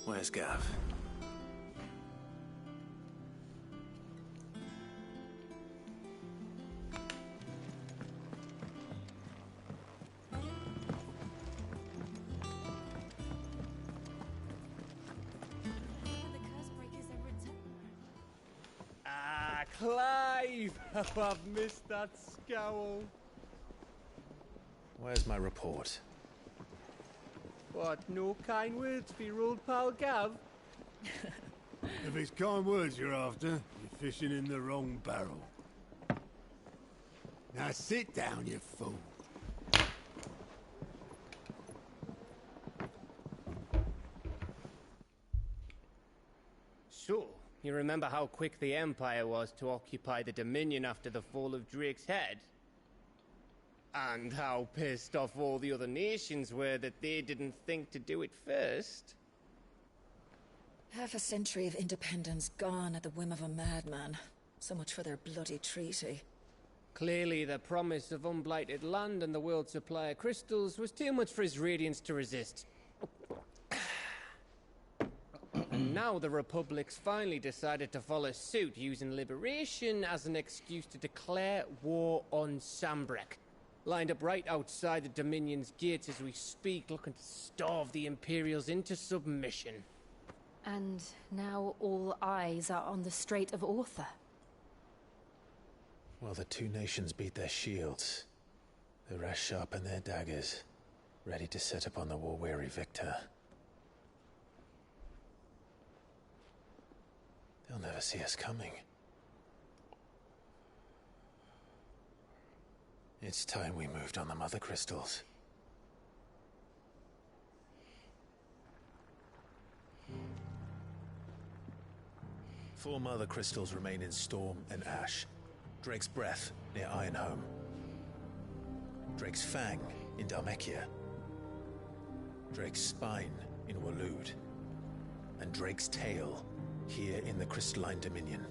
Where's Gav? Ah, Clive! How I've missed that scowl. Where's my report? What, no kind words for your old pal Gav? If it's kind words you're after, you're fishing in the wrong barrel. Now sit down, you fool. So, you remember how quick the Empire was to occupy the Dominion after the fall of Drake's head? And how pissed off all the other nations were that they didn't think to do it first? Half a century of independence gone at the whim of a madman. So much for their bloody treaty. Clearly, the promise of unblighted land and the world's supply of crystals was too much for his radiance to resist. And now the Republic's finally decided to follow suit, using liberation as an excuse to declare war on Sambrek. Lined up right outside the Dominion's gates as we speak, looking to starve the Imperials into submission. And now all eyes are on the Strait of Author. Well, the two nations beat their shields. The rest sharpen their daggers, ready to set upon the war-weary victor. They'll never see us coming. It's time we moved on the Mother Crystals. Four Mother Crystals remain in Storm and Ash. Drake's Breath near Ironhome. Drake's Fang in Dhalmekia. Drake's Spine in Waloed. And Drake's Tail here in the Crystalline Dominion.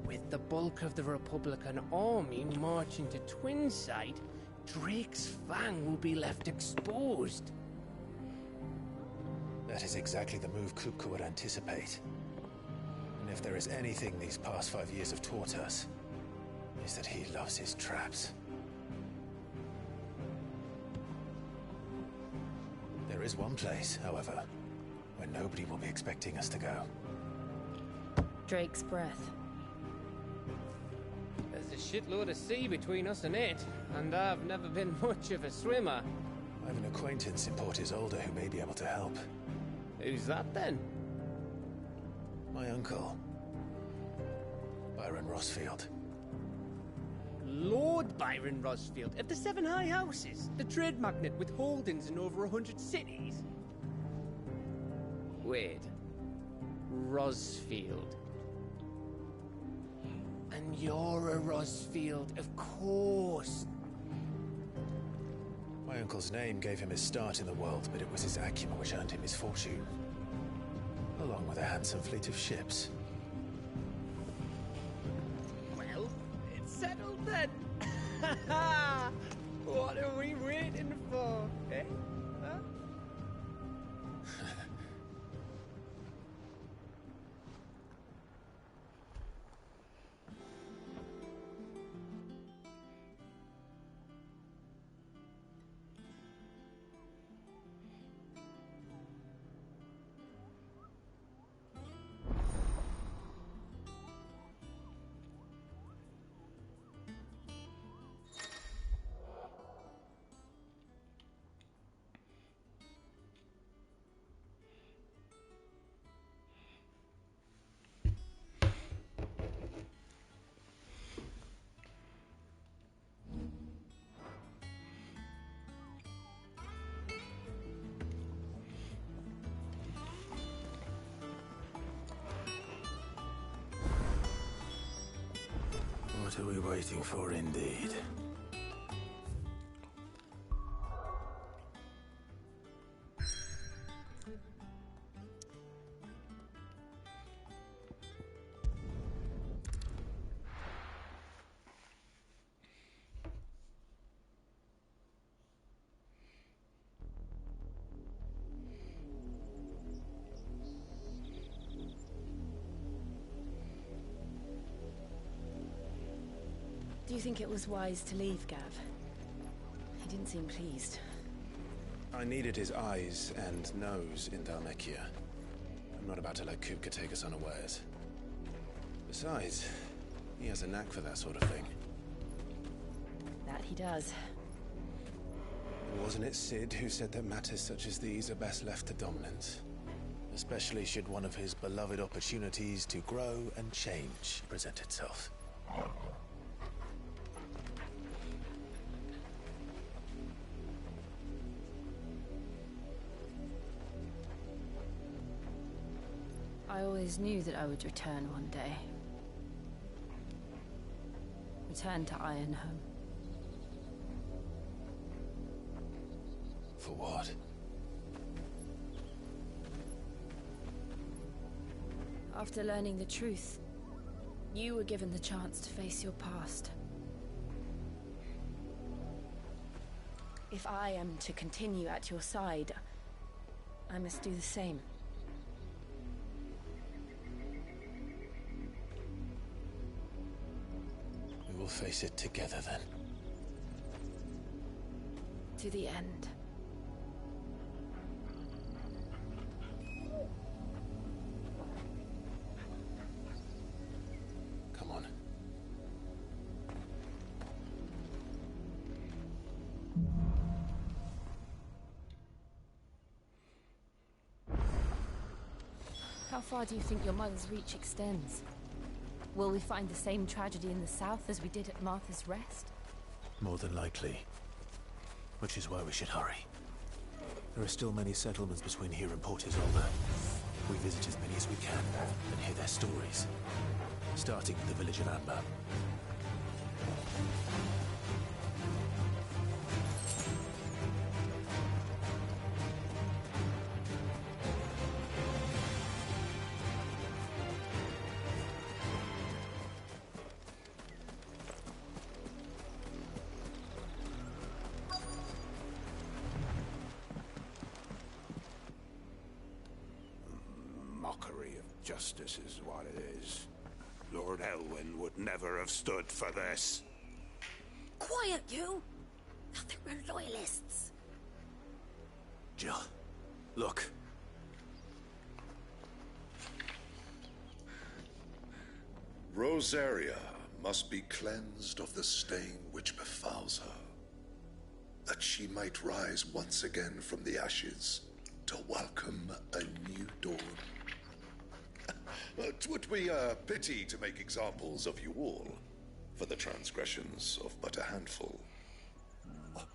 With the bulk of the Republican army marching to Twinside, Drake's Fang will be left exposed. That is exactly the move Kupka would anticipate. And if there is anything these past 5 years have taught us, is that he loves his traps. There is one place, however, where nobody will be expecting us to go. Drake's Breath. There's a shitload of sea between us and it, and I've never been much of a swimmer. I have an acquaintance in Port Isolde who may be able to help. Who's that then? My uncle, Byron Rossfield. Lord Byron Rossfield of the Seven High Houses, the trade magnate with holdings in over 100 cities. Wait, Rossfield. And you're a Rossfield, of course. My uncle's name gave him his start in the world, but it was his acumen which earned him his fortune. Along with a handsome fleet of ships. Well, it's settled then. What are we waiting for, eh? Huh? What are we waiting for, indeed? Do you think it was wise to leave, Gav? He didn't seem pleased. I needed his eyes and nose in Dhalmekia. I'm not about to let Kupka take us unawares. Besides, he has a knack for that sort of thing. That he does. Wasn't it Sid who said that matters such as these are best left to dominance? Especially should one of his beloved opportunities to grow and change present itself. I always knew that I would return one day. Return to Ironhome. For what? After learning the truth, you were given the chance to face your past. If I am to continue at your side, I must do the same. We will face it together then. To the end. Come on. How far do you think your mother's reach extends? Will we find the same tragedy in the south as we did at Martha's Rest? More than likely. Which is why we should hurry. There are still many settlements between here and Port Isolde. We visit as many as we can and hear their stories. Starting with the village of Amber. Mockery of justice is what it is. Lord Elwyn would never have stood for this. Quiet, you! I think we're loyalists. Jill, look. Rosaria must be cleansed of the stain which befouls her, that she might rise once again from the ashes to welcome a new dawn. 'Twould be a pity to make examples of you all, for the transgressions of but a handful.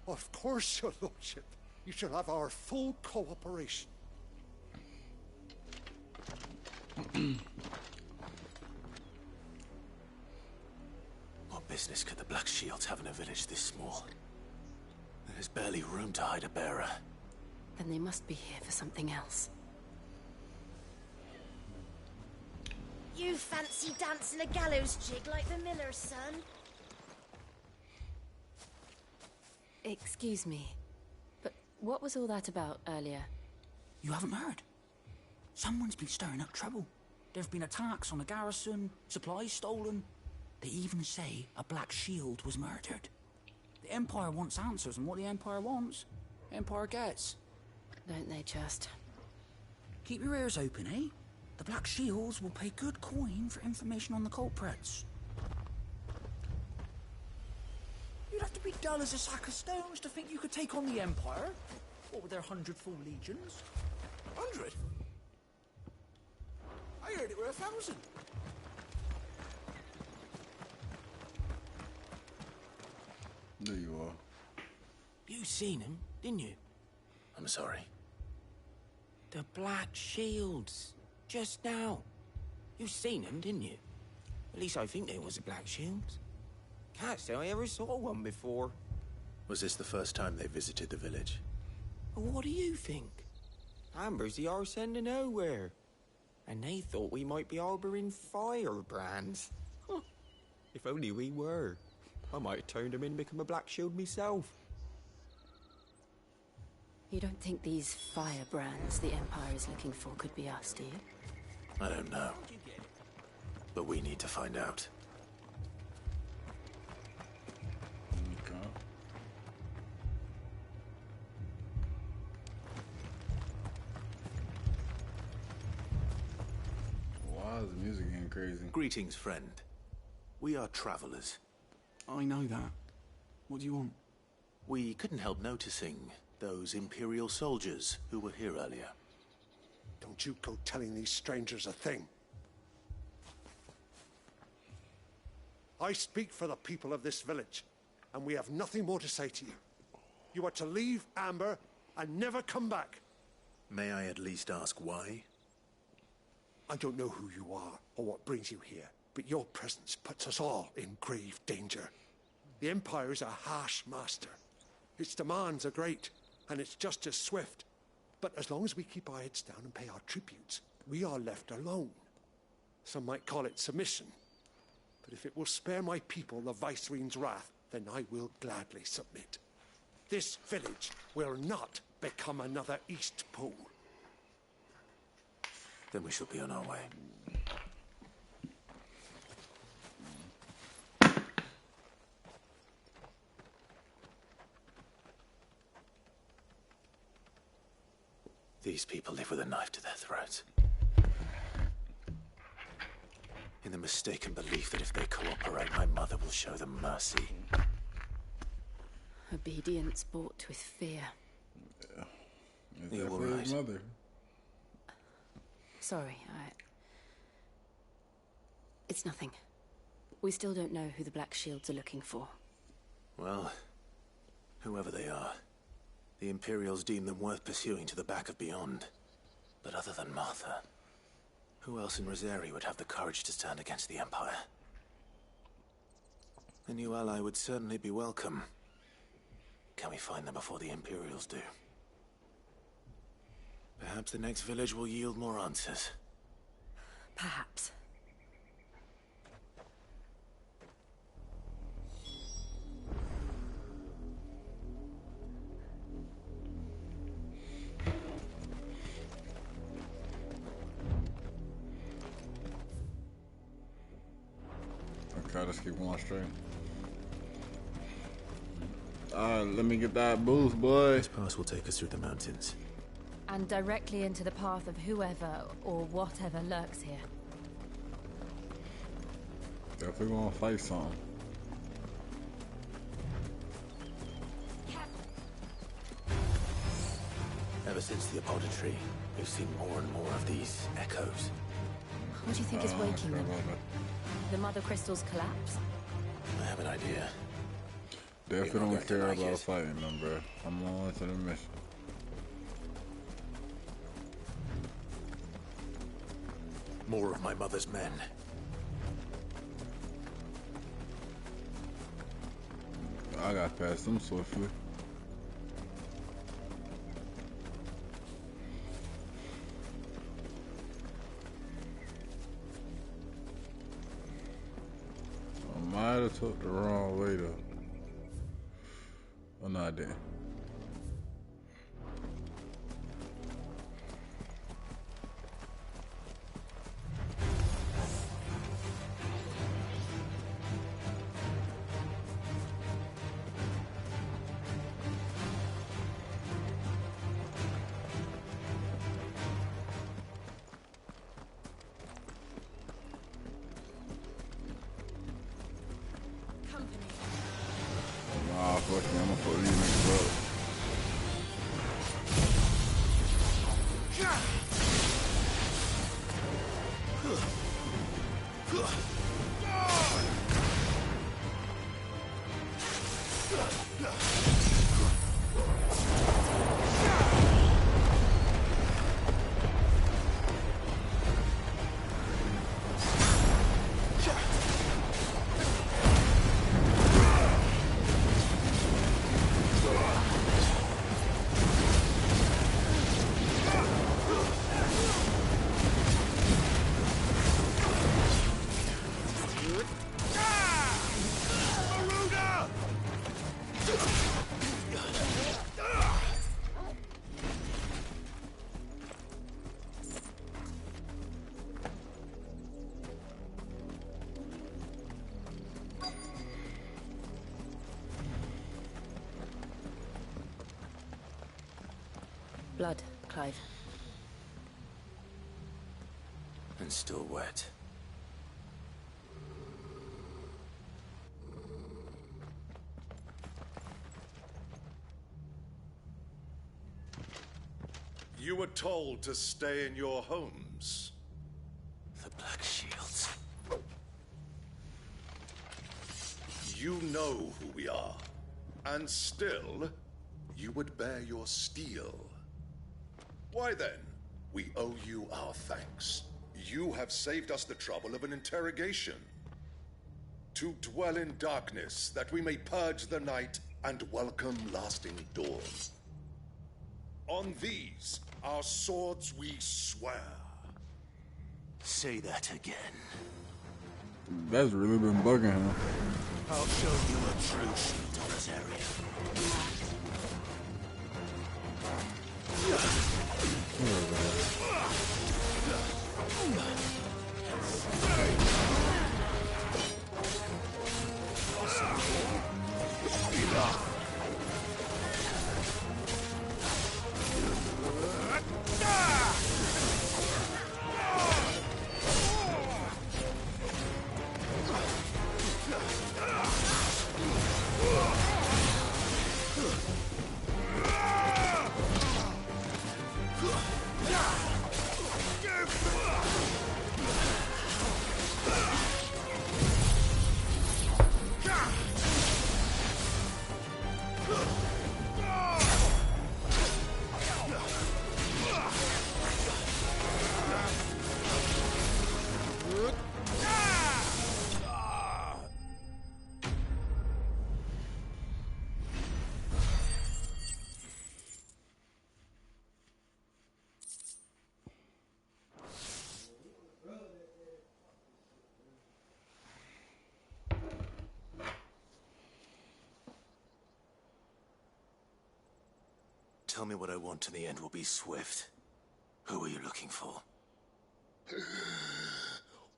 Of course, your lordship. You shall have our full cooperation. What business could the Black Shields have in a village this small? There's barely room to hide a bearer. Then they must be here for something else. You fancy dancing a gallows jig like the miller's son? Excuse me, but what was all that about earlier? You haven't heard? Someone's been stirring up trouble. There have been attacks on the garrison, supplies stolen. They even say a Black Shield was murdered. The Empire wants answers, and what the Empire wants, the Empire gets. Don't they just? Keep your ears open, eh? The Black Shields will pay good coin for information on the culprits. You'd have to be dull as a sack of stones to think you could take on the Empire. What with their 100 full legions? 100? I heard it were 1,000. There you are. You seen him, didn't you? I'm sorry. The Black Shields. Just now. You seen them, didn't you? At least I think there was a Black Shields. Can't say I ever saw one before. Was this the first time they visited the village? Well, what do you think? Amber's the arse end of nowhere. And they thought we might be harbouring firebrands. Huh. If only we were. I might have turned them in and become a Black Shield myself. You don't think these firebrands the Empire is looking for could be us, do you? I don't know. But we need to find out. crazy. Greetings, friend. We are travelers. I know that. What do you want? We couldn't help noticing those Imperial soldiers who were here earlier. Don't you go telling these strangers a thing. I speak for the people of this village, and we have nothing more to say to you. You are to leave Amber and never come back. May I at least ask why? I don't know who you are or what brings you here, but your presence puts us all in grave danger. The Empire is a harsh master. Its demands are great, and its justice swift. But as long as we keep our heads down and pay our tributes, we are left alone. Some might call it submission. But if it will spare my people the Viceroy's wrath, then I will gladly submit. This village will not become another East Pole. Then we shall be on our way. These people live with a knife to their throats. In the mistaken belief that if they cooperate, my mother will show them mercy. Obedience bought with fear. Yeah. You all Exactly right? his mother. Sorry, It's nothing. We still don't know who the Black Shields are looking for. Well, whoever they are, the Imperials deem them worth pursuing to the back of beyond. But other than Martha, who else in Rosari would have the courage to stand against the Empire? A new ally would certainly be welcome. Can we find them before the Imperials do? Perhaps the next village will yield more answers. Perhaps. Okay, let's keep going straight. Let me get that boost, boy. This pass will take us through the mountains. And directly into the path of whoever or whatever lurks here. Definitely gonna fight something. Ever since the apodatory, we've seen more and more of these echoes. What do you think is waking them? The Mother Crystal's collapse? I have an idea. Definitely don't care about fighting them, bro. I'm on to the mission. More of my mother's men. I got past them swiftly. I might have took the wrong way though. Oh no, I didn't. Nah, fuck me, I'm gonna put these niggas up. Blood, Clive. And still wet. You were told to stay in your homes. The Black Shields. You know who we are. And still, you would bear your steel. Why then, we owe you our thanks. You have saved us the trouble of an interrogation. To dwell in darkness, that we may purge the night and welcome lasting dawn. On these, our swords we swear. Say that again. That's really been bugging him. I'll show you a true shield in this area. Tell me what I want and the end will be swift. Who are you looking for?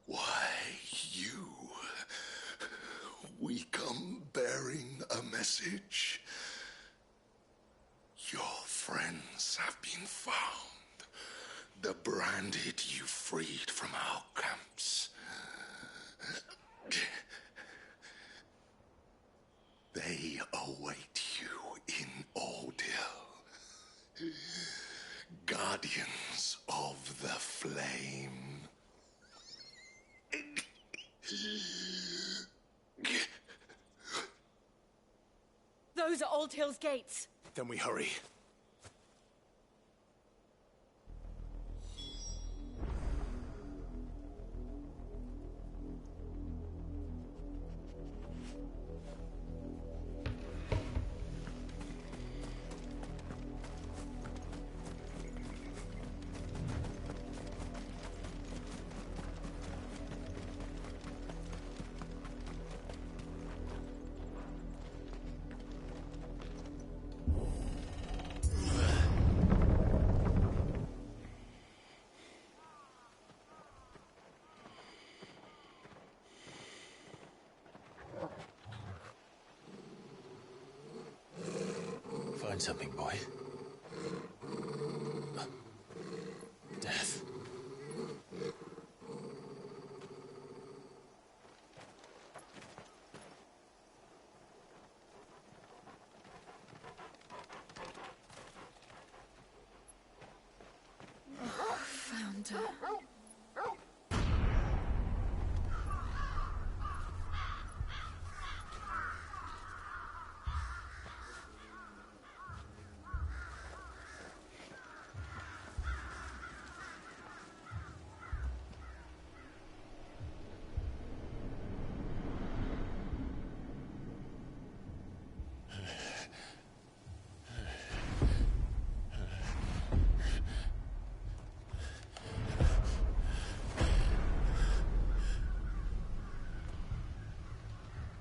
Why, you. We come bearing a message. Your friends have been found. The branded you freed from our camps. They await you in Ordeal. Guardians of the Flame. Those are Old Hill's gates. Then we hurry. Find something, boy. Death. Found her.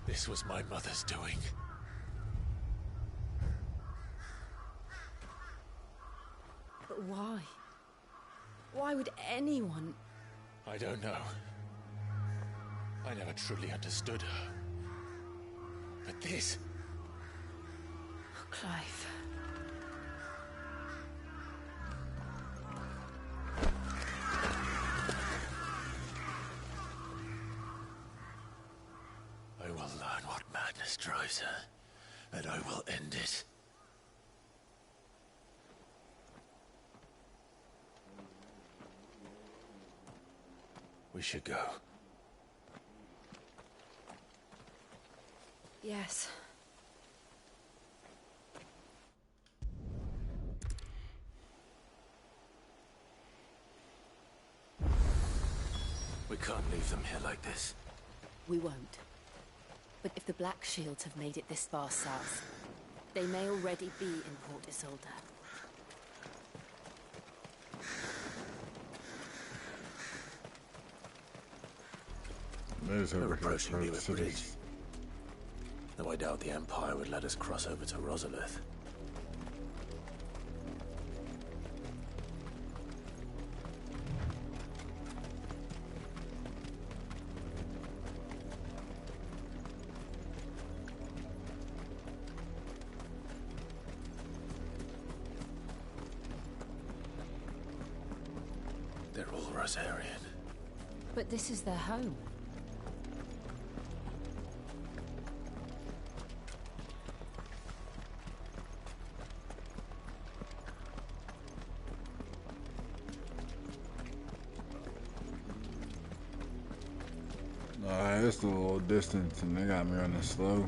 This was my mother's doing. But why? Why would anyone... I don't know. I never truly understood her. But this... Oh, Clive. I will learn what madness drives her, and I will end it. We should go. Yes. We can't leave them here like this. We won't. But if the Black Shields have made it this far south, they may already be in Port Isolde. We're approaching the River Bridge. Though I doubt the Empire would let us cross over to Rosalith. They're all Rosarian. But this is their home. It's a little distance and they got me running slow.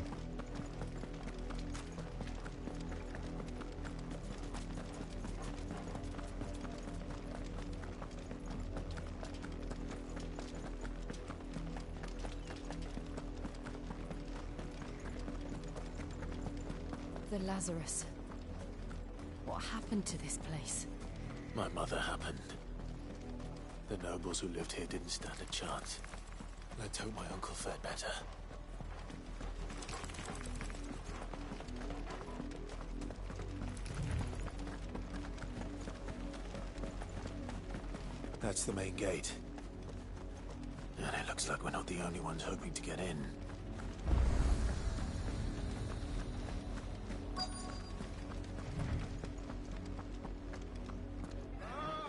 The Lazarus. What happened to this place? My mother happened. The nobles who lived here didn't stand a chance. Let's hope my uncle fared better. That's the main gate. And it looks like we're not the only ones hoping to get in.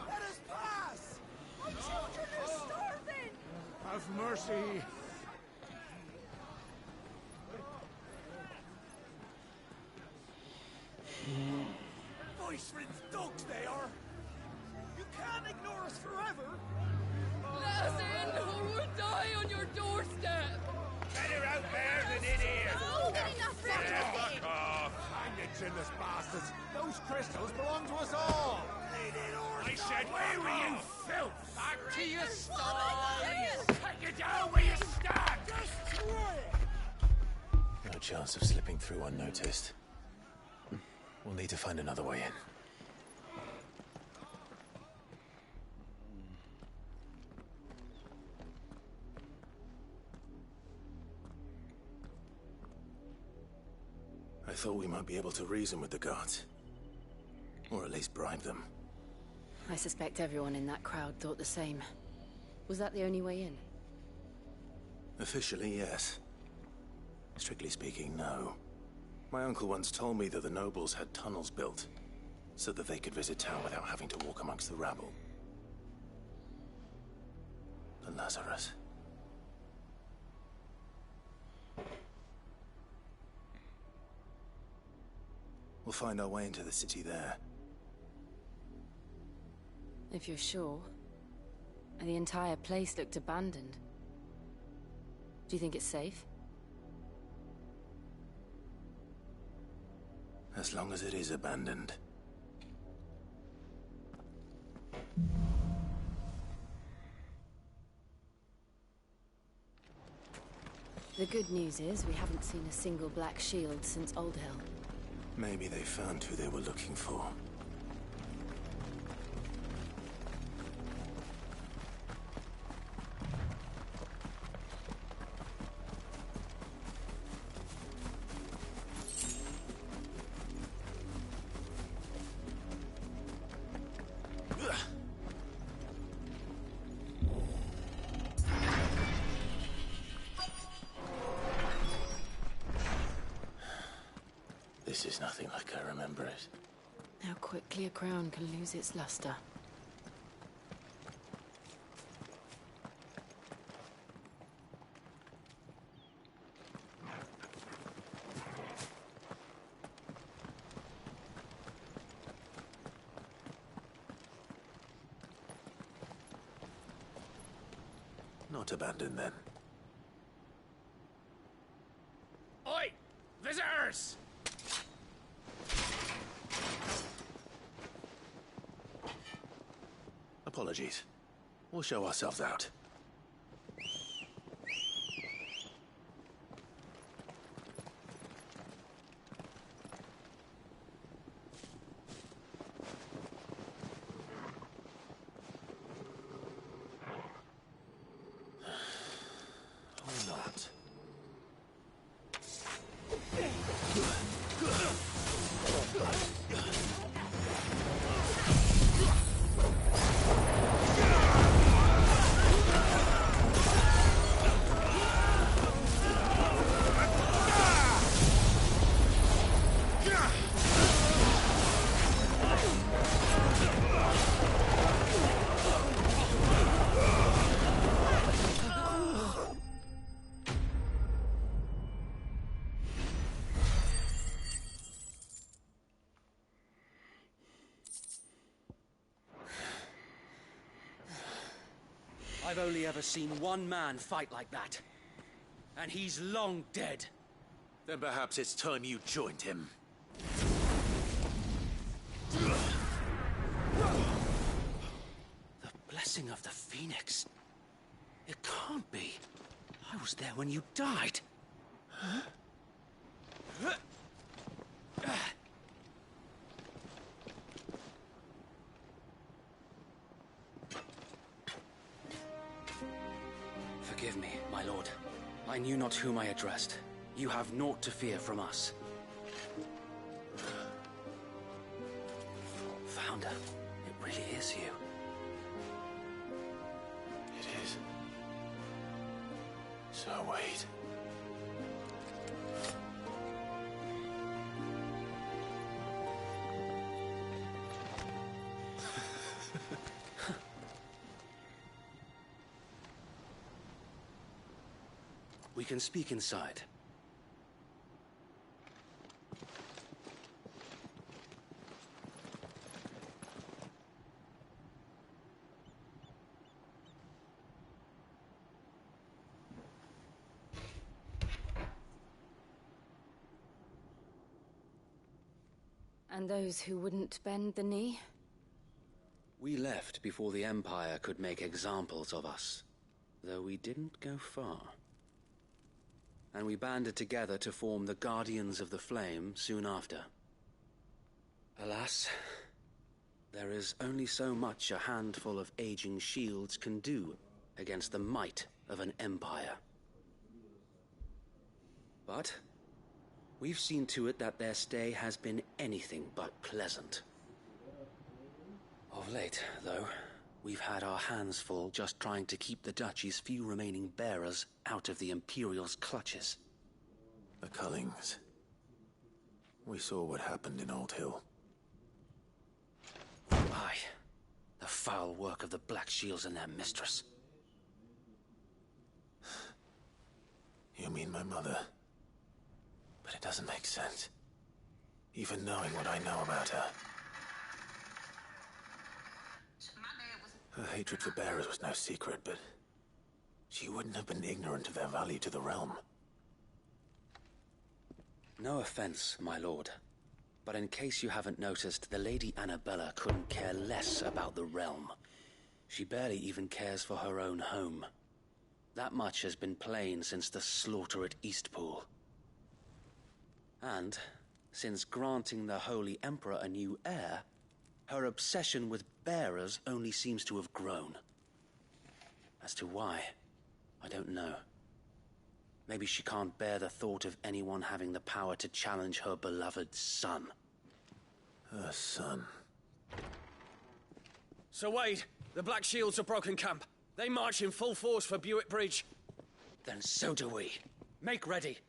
Let us pass! My children are starving! Have mercy! Voice-ridden dogs they are! You can't ignore us forever! Let us in, or we'll die on your doorstep! Better out there than in here! Oh, enough Fuck off! Hang it, chinless bastards! Those crystals belong to us all! I said, where were you, filth? Back to your sties! Take it down where you stand! No chance of slipping through unnoticed. We'll need to find another way in. I thought we might be able to reason with the guards. Or at least bribe them. I suspect everyone in that crowd thought the same. Was that the only way in? Officially, yes. Strictly speaking, no. My uncle once told me that the nobles had tunnels built, so that they could visit town without having to walk amongst the rabble. The Lazarus. We'll find our way into the city there. If you're sure. The entire place looked abandoned. Do you think it's safe? As long as it is abandoned. The good news is we haven't seen a single black shield since Old Hill. Maybe they found who they were looking for. This is nothing like I remember it. How quickly a crown can lose its luster. Not abandoned, then. Oi! Visitors! Apologies. We'll show ourselves out. Or not. I've only ever seen one man fight like that. And he's long dead. Then perhaps it's time you joined him. The blessing of the Phoenix. It can't be. I was there when you died. Huh? Forgive me, my lord. I knew not whom I addressed. You have naught to fear from us. Founder, it really is you. It is. So wait. We can speak inside. And those who wouldn't bend the knee? We left before the Empire could make examples of us, though we didn't go far. And we banded together to form the Guardians of the Flame soon after. Alas, there is only so much a handful of aging shields can do against the might of an empire. But we've seen to it that their stay has been anything but pleasant. Of late, though, we've had our hands full just trying to keep the Duchy's few remaining bearers out of the Imperial's clutches. The Cullings. We saw what happened in Old Hill. Aye. The foul work of the Black Shields and their mistress. You mean my mother? But it doesn't make sense. Even knowing what I know about her. Her hatred for bearers was no secret, but she wouldn't have been ignorant of their value to the realm. No offense, my lord, but in case you haven't noticed, the Lady Annabella couldn't care less about the realm. She barely even cares for her own home. That much has been plain since the slaughter at Eastpool. And, since granting the Holy Emperor a new heir, her obsession with bearers only seems to have grown. As to why, I don't know. Maybe she can't bear the thought of anyone having the power to challenge her beloved son. Her son. Sir Wade, the Black Shields have broken camp. They march in full force for Buick Bridge. Then so do we. Make ready.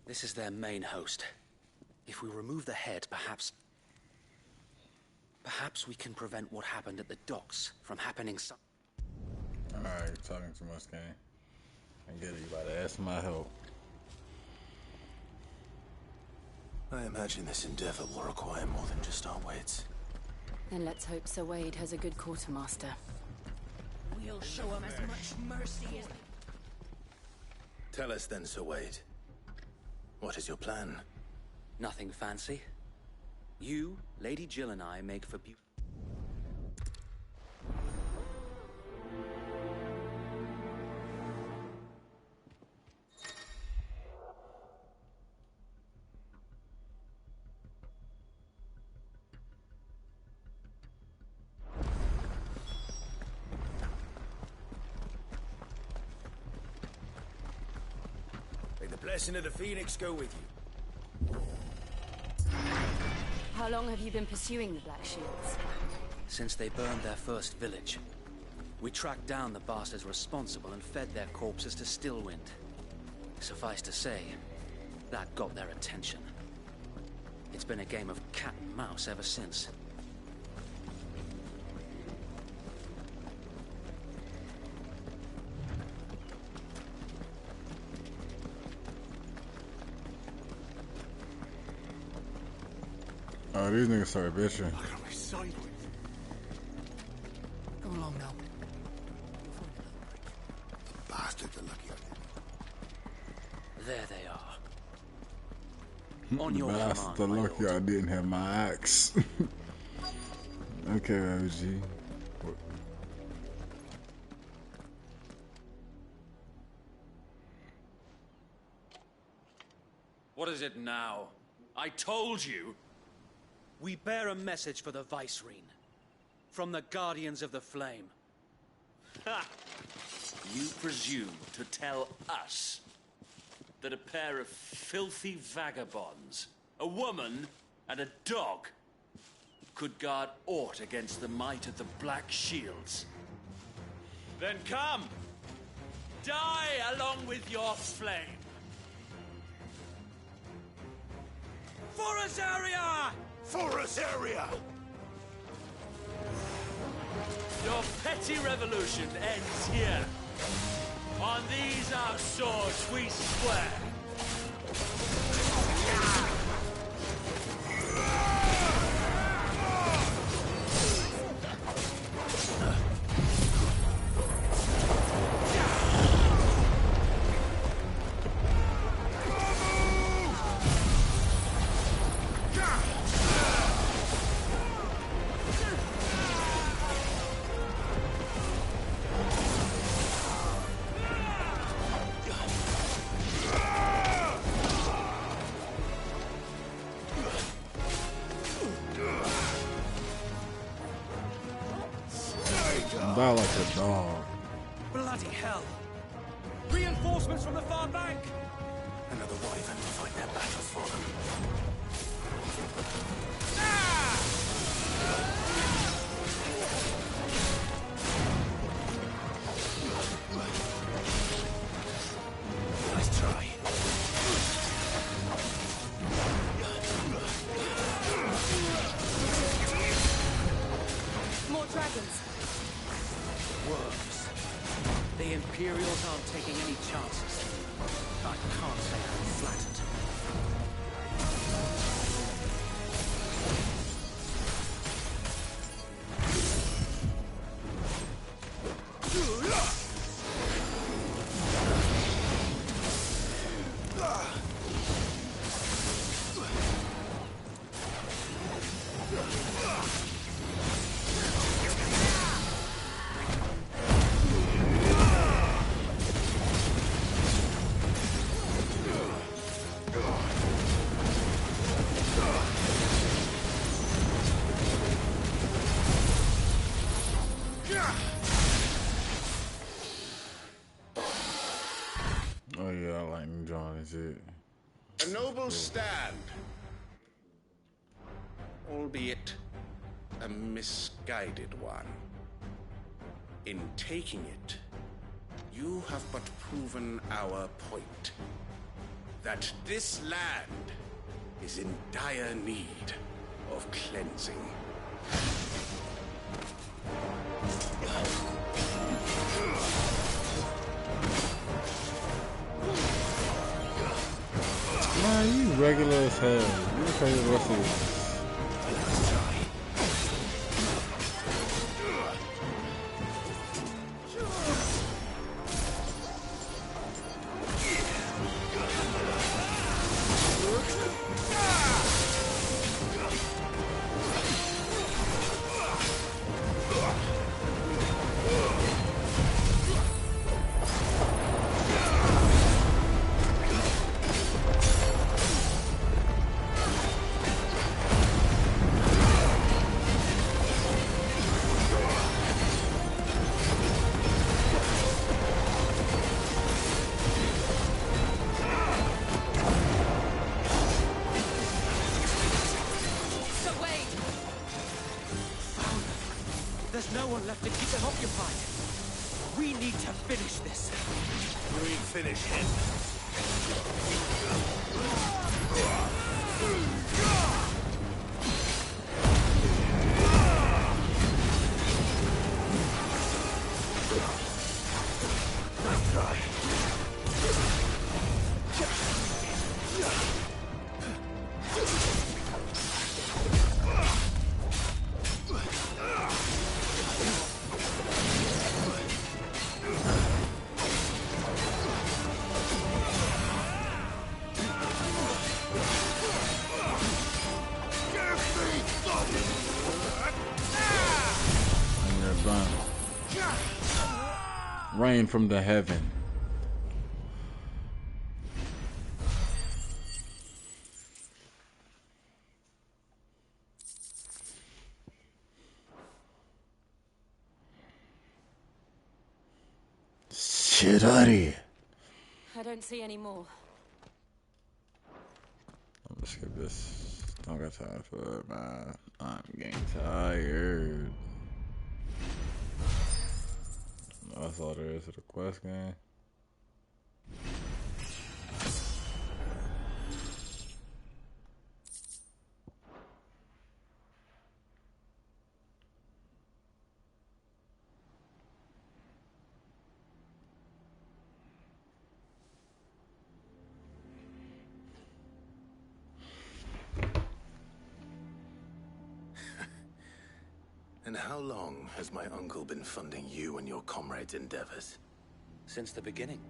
This is their main host. If we remove the head, perhaps we can prevent what happened at the docks from happening Alright, you're talking too much, gang. I get it, you about to ask my help. I imagine this endeavor will require more than just our wits. Then let's hope Sir Wade has a good quartermaster. We'll show him as much mercy as... Tell us then, Sir Wade. What is your plan? Nothing fancy. You, Lady Jill and I make for beauty. May the blessing of the Phoenix go with you. How long have you been pursuing the Black Shields? Since they burned their first village. We tracked down the bastards responsible and fed their corpses to Stillwind. Suffice to say, that got their attention. It's been a game of cat and mouse ever since. Oh, these niggas started bitching. Come along now. Bastards are lucky on you. There they are. On your command, the my lucky lord. I didn't have my axe. Okay, OG. What is it now? I told you! We bear a message for the Vicereine. From the Guardians of the Flame. Ha! You presume to tell us that a pair of filthy vagabonds, a woman and a dog, could guard aught against the might of the Black Shields? Then come! Die along with your flame! Forest area! Forest area! Your petty revolution ends here. On these our swords we swear. Die like a dog. Bloody hell! Reinforcements from the far bank! Another wyvern to fight their battles for them. Nice try. More dragons. Worms. The Imperials aren't taking any chances. I can't say I'm flattered. Oh yeah, I like John and shit. A noble stand, albeit a misguided one. In taking it, you have but proven our point, that this land is in dire need of cleansing. Man, you regular as hell. You okay with what's this? There's no one left to keep them occupied. We need to finish this. We finish him. Nice try. Rain from the heaven. Shit, Ari. I don't see any more. I'm gonna skip this. Don't got time for it, man. I'm getting tired. That's all there is to the quest game. And how long has my uncle been funding you and your comrades' endeavors? Since the beginning.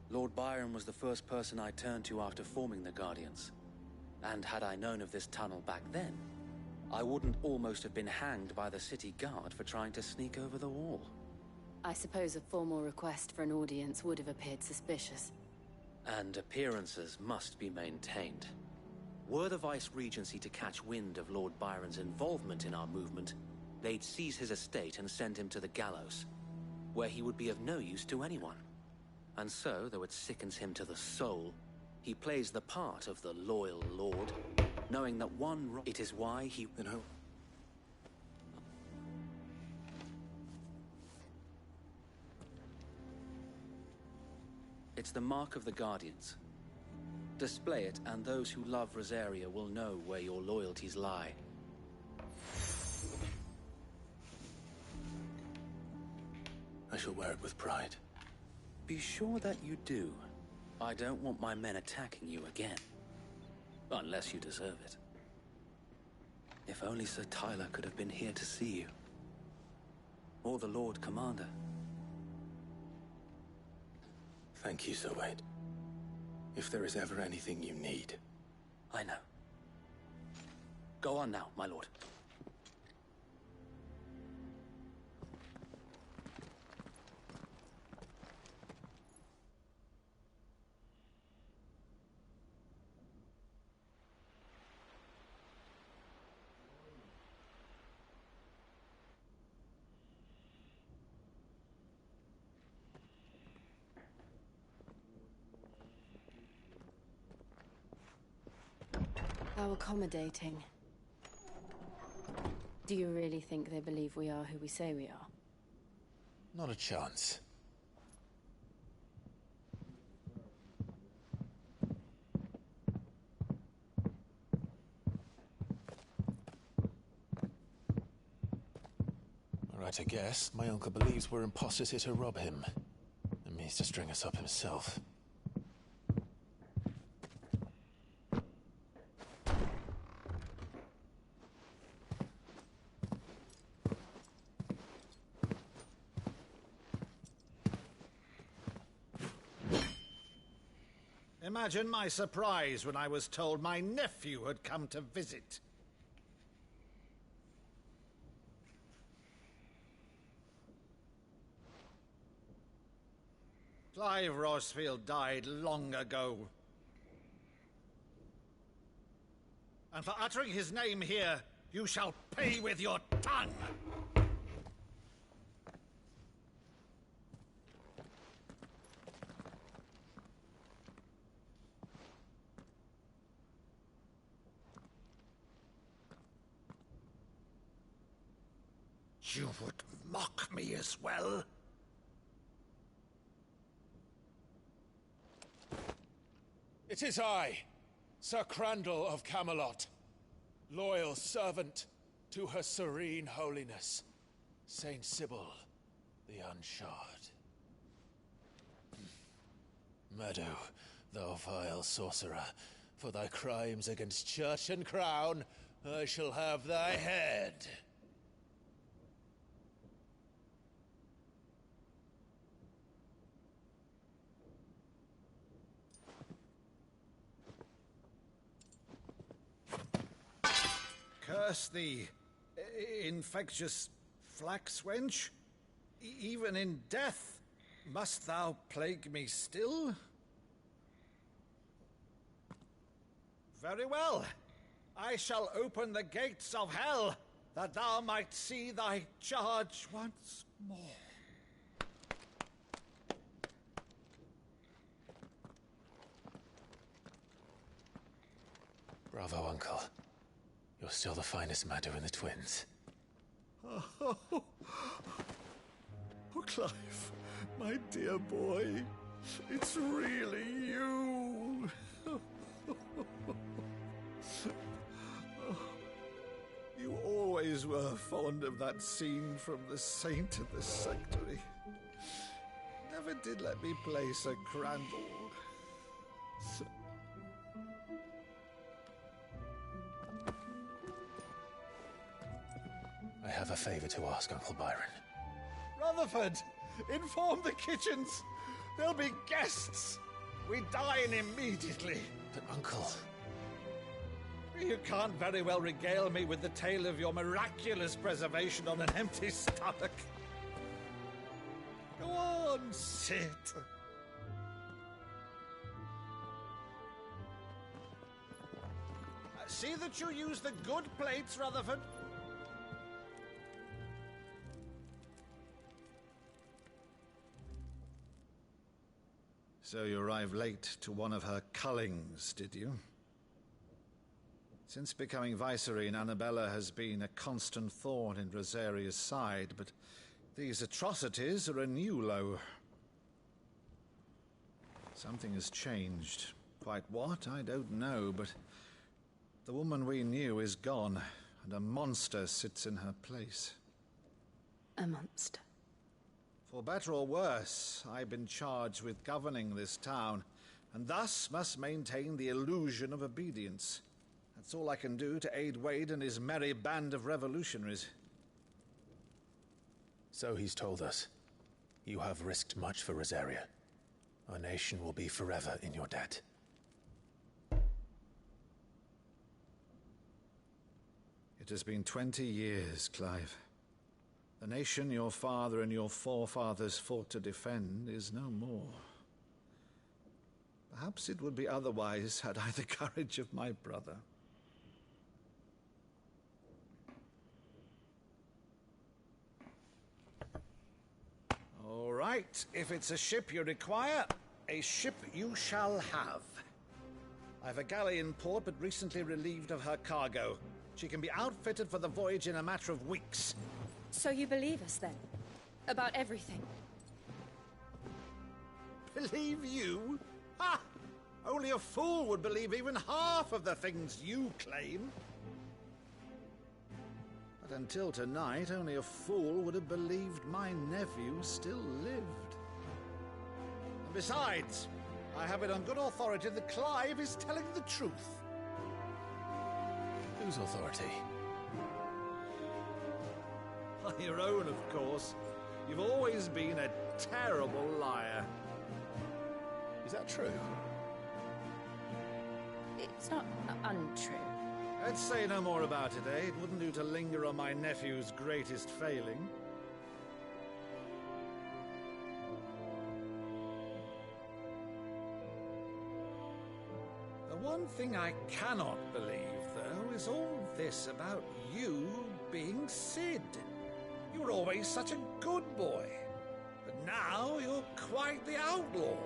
Lord Byron was the first person I turned to after forming the Guardians. And had I known of this tunnel back then, I wouldn't almost have been hanged by the city guard for trying to sneak over the wall. I suppose a formal request for an audience would have appeared suspicious. And appearances must be maintained. Were the Vice-Regency to catch wind of Lord Byron's involvement in our movement, they'd seize his estate and send him to the gallows, where he would be of no use to anyone. And so, though it sickens him to the soul, he plays the part of the loyal lord, knowing that it is why he... It's the mark of the Guardians. Display it, and those who love Rosaria will know where your loyalties lie. I shall wear it with pride. Be sure that you do. I don't want my men attacking you again. Unless you deserve it. If only Sir Tyler could have been here to see you. Or the Lord Commander. Thank you, Sir Wade. If there is ever anything you need. I know. Go on now, my lord. How accommodating. Do you really think they believe we are who we say we are? Not a chance. Right, I guess. My uncle believes we're imposters here to rob him. And means to string us up himself. Imagine my surprise when I was told my nephew had come to visit. Clive Rosfield died long ago. And for uttering his name here, you shall pay with your tongue! You would mock me as well? It is I, Sir Crandall of Camelot, loyal servant to her serene holiness, Saint Sybil the Unshod. Meadow, thou vile sorcerer, for thy crimes against church and crown, I shall have thy head. Curse thee, infectious flax wench. Even in death, must thou plague me still? Very well. I shall open the gates of hell, that thou might see thy charge once more. Bravo, Uncle. You're still the finest Meadow in the twins. Oh, Clive, my dear boy, it's really you. You always were fond of that scene from The Saint of the Sanctuary. Never did let me play Sir Crandall. I have a favor to ask, Uncle Byron. Rutherford, inform the kitchens. There'll be guests. We dine immediately. But, Uncle... You can't very well regale me with the tale of your miraculous preservation on an empty stomach. Go on, sit. See that you use the good plates, Rutherford. So you arrived late to one of her cullings, did you? Since becoming Vicereine, Annabella has been a constant thorn in Rosaria's side, but these atrocities are a new low. Something has changed. Quite what, I don't know, but the woman we knew is gone, and a monster sits in her place. A monster? For better or worse, I've been charged with governing this town, and thus must maintain the illusion of obedience. That's all I can do to aid Wade and his merry band of revolutionaries. So he's told us. You have risked much for Rosaria. Our nation will be forever in your debt. It has been 20 years, Clive. The nation your father and your forefathers fought to defend is no more. Perhaps it would be otherwise had I the courage of my brother. All right, if it's a ship you require, a ship you shall have. I've a galley in port, but recently relieved of her cargo. She can be outfitted for the voyage in a matter of weeks. So you believe us, then? About everything? Believe you? Ha! Only a fool would believe even half of the things you claim. But until tonight, only a fool would have believed my nephew still lived. And besides, I have it on good authority that Clive is telling the truth. Whose authority? Your own, of course. You've always been a terrible liar. Is that true? It's not untrue. Let's say no more about it, eh? It wouldn't do to linger on my nephew's greatest failing. The one thing I cannot believe, though, is all this about you being Sid. You were always such a good boy, but now you're quite the outlaw.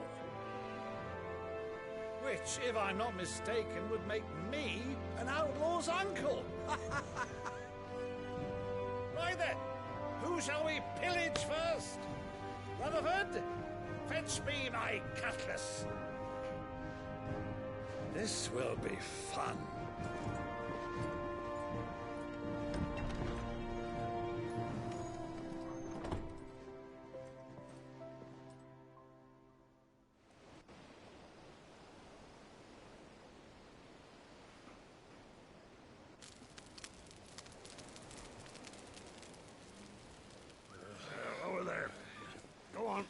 Which, if I'm not mistaken, would make me an outlaw's uncle. Right then, who shall we pillage first? Rutherford, fetch me my cutlass. This will be fun. Over there. Go on.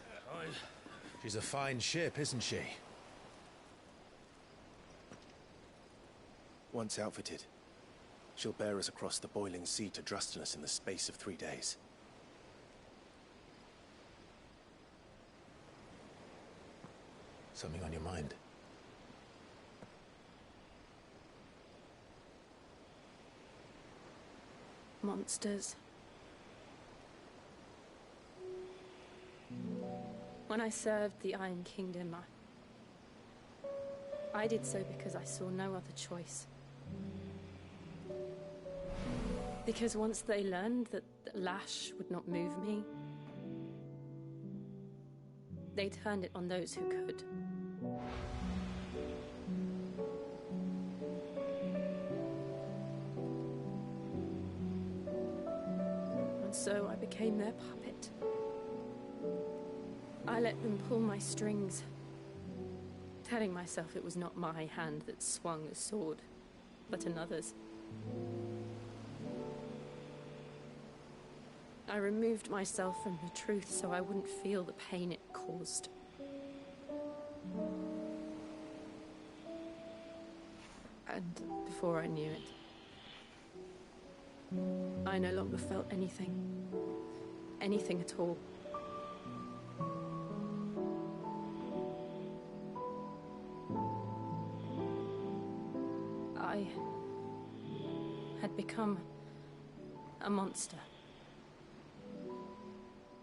She's a fine ship, isn't she? Once outfitted, she'll bear us across the boiling sea to Drustinus in the space of 3 days. Something on your mind? Monsters. When I served the Iron Kingdom, I did so because I saw no other choice. Because once they learned that the lash would not move me, they turned it on those who could. And so I became their puppet. I let them pull my strings, telling myself it was not my hand that swung a sword, but another's. I removed myself from the truth so I wouldn't feel the pain it caused. And before I knew it, I no longer felt anything. Anything at all. I had become a monster.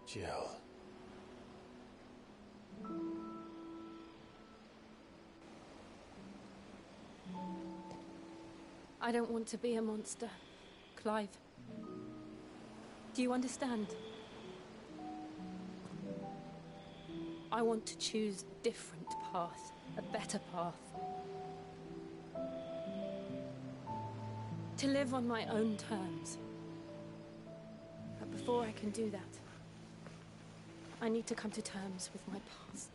Jill. I don't want to be a monster, Clive. Do you understand? I want to choose a different path, a better path. To live on my own terms. But before I can do that, I need to come to terms with my past.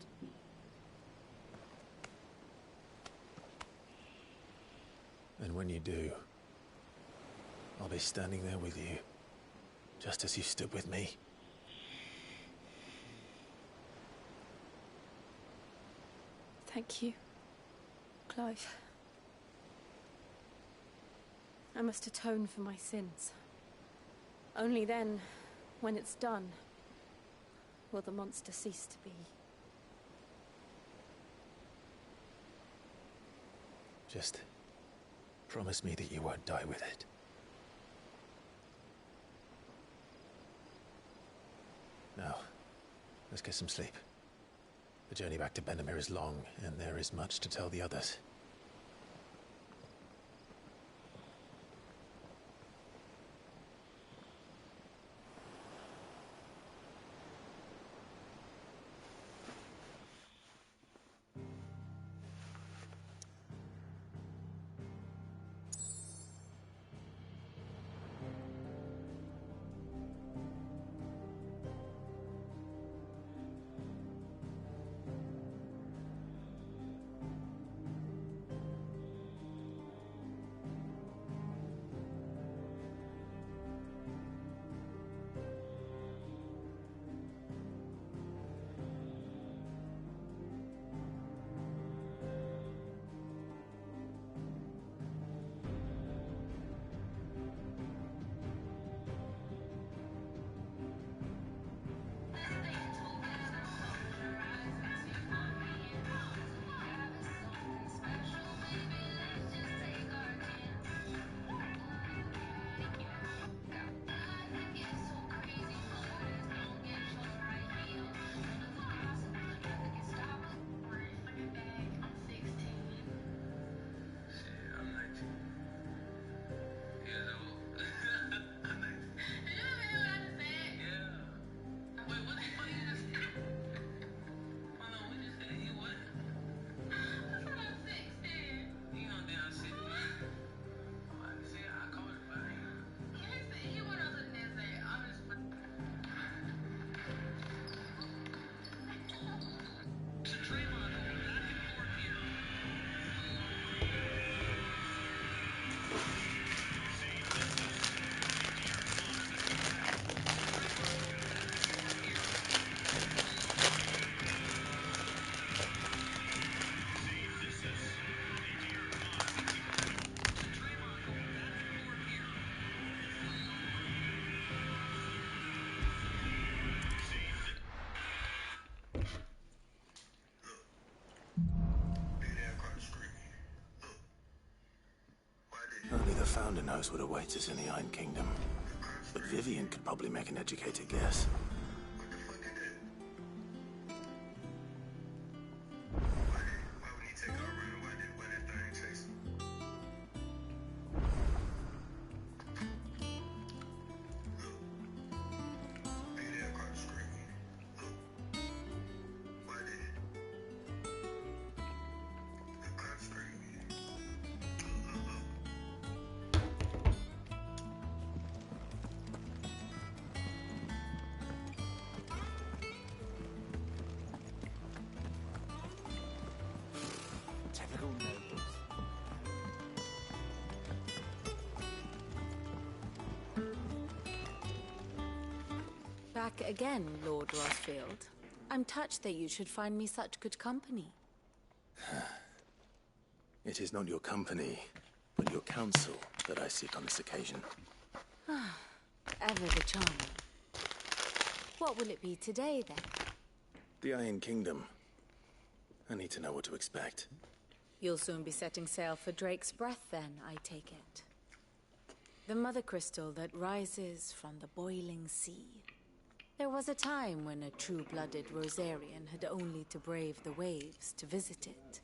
And when you do, I'll be standing there with you, just as you stood with me. Thank you, Clive. I must atone for my sins. Only then, when it's done, will the monster cease to be. Just promise me that you won't die with it. Now, let's get some sleep. The journey back to Benamir is long, and there is much to tell the others. founder knows what awaits us in the Iron Kingdom, but Vivian could probably make an educated guess. Back again, Lord Rosfield. I'm touched that you should find me such good company. It is not your company, but your counsel that I seek on this occasion. Ever the charmer. What will it be today, then? The Iron Kingdom. I need to know what to expect. You'll soon be setting sail for Drake's Breath, then, I take it. The mother crystal that rises from the boiling sea. There was a time when a true-blooded Rosarian had only to brave the waves to visit it.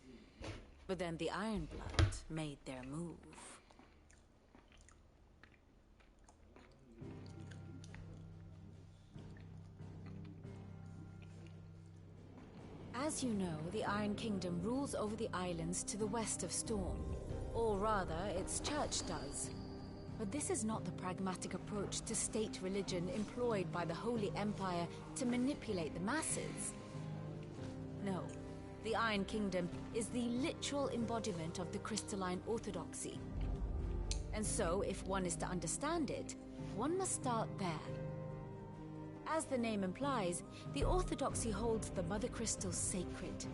But then the Ironblood made their move. As you know, the Iron Kingdom rules over the islands to the west of Storm. Or rather, its church does. But this is not the pragmatic approach to state religion employed by the Holy Empire to manipulate the masses. No, the Iron Kingdom is the literal embodiment of the crystalline orthodoxy. And so, if one is to understand it, one must start there. As the name implies, the orthodoxy holds the Mother Crystals sacred,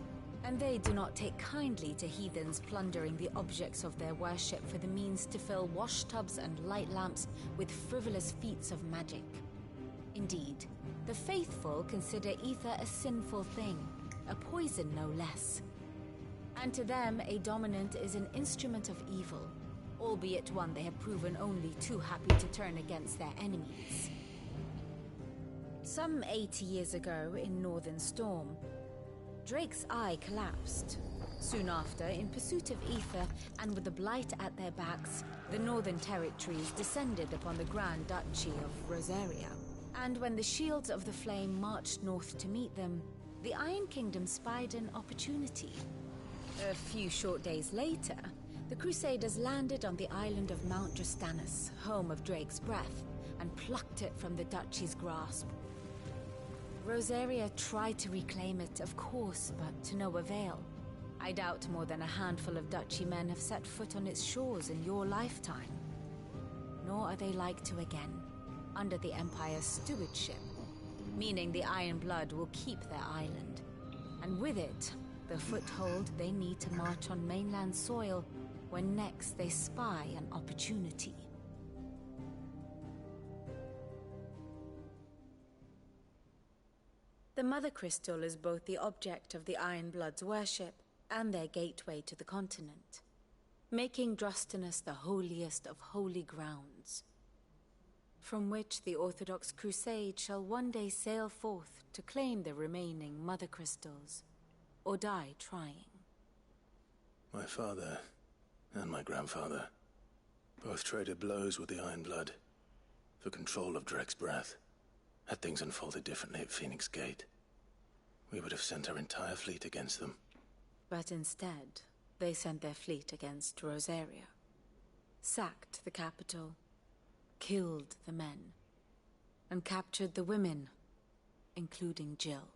and they do not take kindly to heathens plundering the objects of their worship for the means to fill washtubs and light lamps with frivolous feats of magic. Indeed, the faithful consider ether a sinful thing, a poison no less. And to them, a dominant is an instrument of evil, albeit one they have proven only too happy to turn against their enemies. Some 80 years ago in Northern Storm, Drake's eye collapsed. Soon after, in pursuit of ether and with the blight at their backs, the Northern Territories descended upon the Grand Duchy of Rosaria. And when the Shields of the Flame marched north to meet them, the Iron Kingdom spied an opportunity. A few short days later, the Crusaders landed on the island of Mount Drastanus, home of Drake's Breath, and plucked it from the Duchy's grasp. Rosaria tried to reclaim it, of course, but to no avail. I doubt more than a handful of Duchy men have set foot on its shores in your lifetime. Nor are they like to again, under the Empire's stewardship, meaning the Iron Blood will keep their island. And with it, the foothold they need to march on mainland soil when next they spy an opportunity. The Mother Crystal is both the object of the Iron Blood's worship and their gateway to the continent, making Drastanus the holiest of holy grounds, from which the Orthodox Crusade shall one day sail forth to claim the remaining Mother Crystals, or die trying. My father and my grandfather both traded blows with the Iron Blood for control of Drake's Breath. Had things unfolded differently at Phoenix Gate, we would have sent our entire fleet against them. But instead, they sent their fleet against Rosaria, sacked the capital, killed the men, and captured the women, including Jill.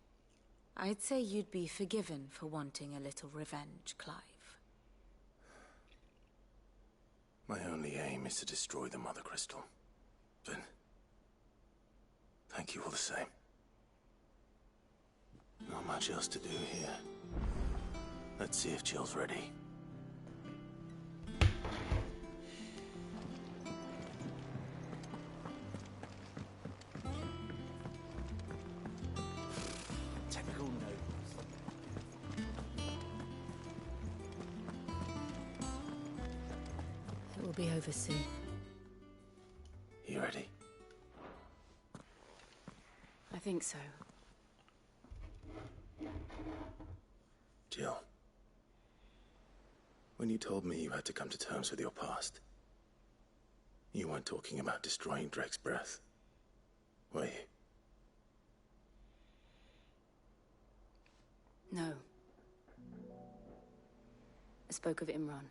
I'd say you'd be forgiven for wanting a little revenge, Clive. My only aim is to destroy the Mother Crystal. But thank you all the same. Not much else to do here. Let's see if Jill's ready. Typical nobles. It will be over soon. You ready? I think so. Jill, when you told me you had to come to terms with your past, you weren't talking about destroying Drake's breath, were you? No. I spoke of Imran,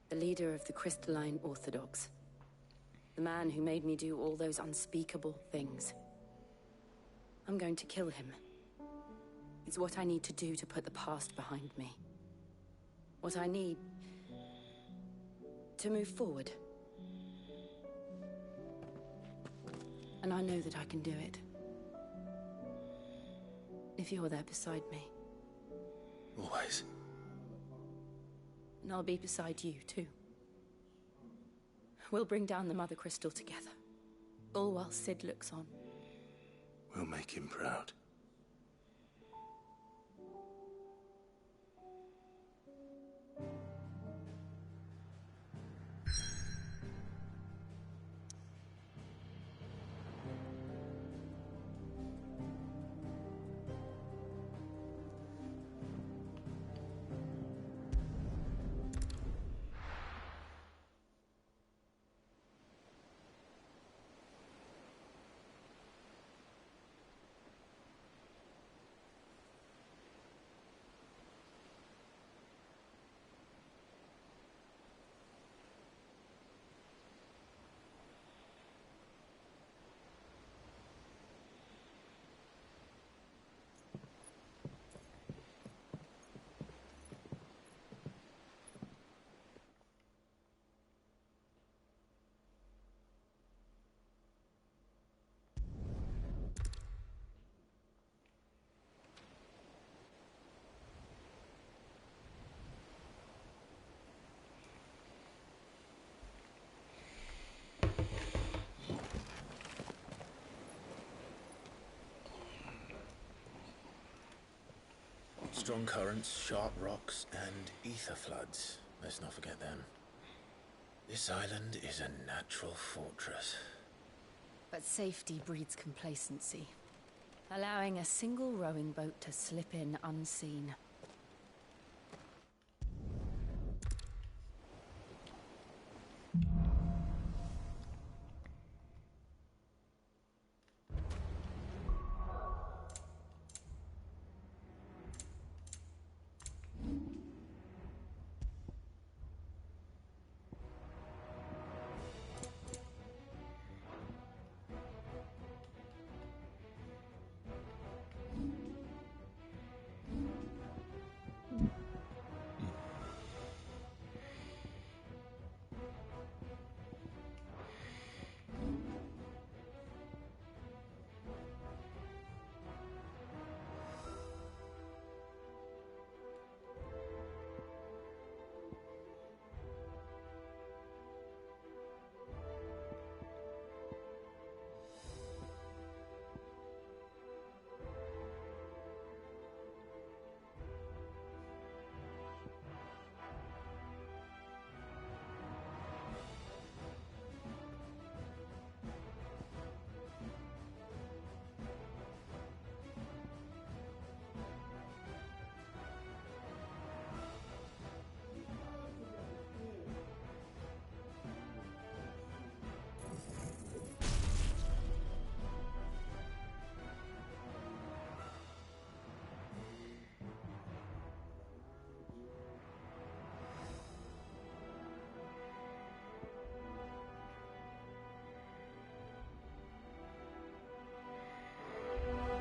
the leader of the Crystalline Orthodox. The man who made me do all those unspeakable things. I'm going to kill him. It's what I need to do to put the past behind me. What I need to move forward. And I know that I can do it. If you're there beside me. Always. And I'll be beside you, too. We'll bring down the Mother Crystal together. All while Sid looks on. We'll make him proud. Strong currents, sharp rocks, and ether floods. Let's not forget them. This island is a natural fortress. But safety breeds complacency, allowing a single rowing boat to slip in unseen.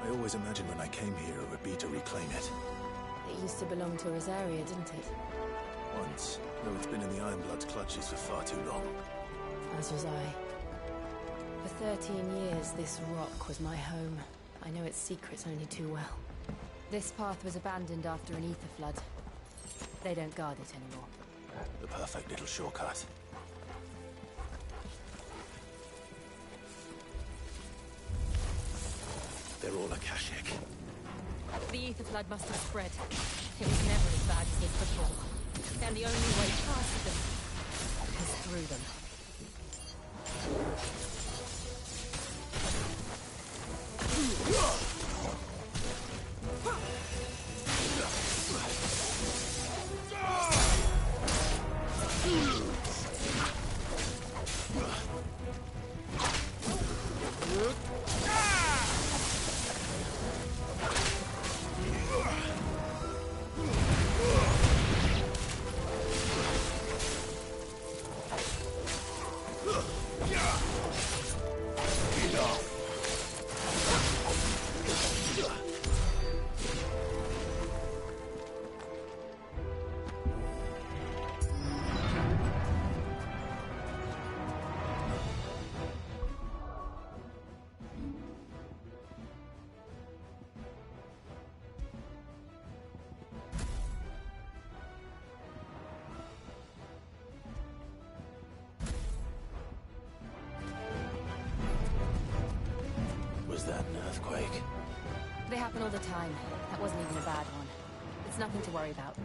I always imagined when I came here it would be to reclaim it. It used to belong to Rosaria, didn't it? Once, though it's been in the Ironblood's clutches for far too long. As was I. For 13 years, this rock was my home. I know its secrets only too well. This path was abandoned after an ether flood. They don't guard it anymore. The perfect little shortcut. They're all Akashic. The ether flood must have spread. It was never as bad as this before. And the only way past them is through them. Was that an earthquake? They happen all the time. That wasn't even a bad one. It's nothing to worry about.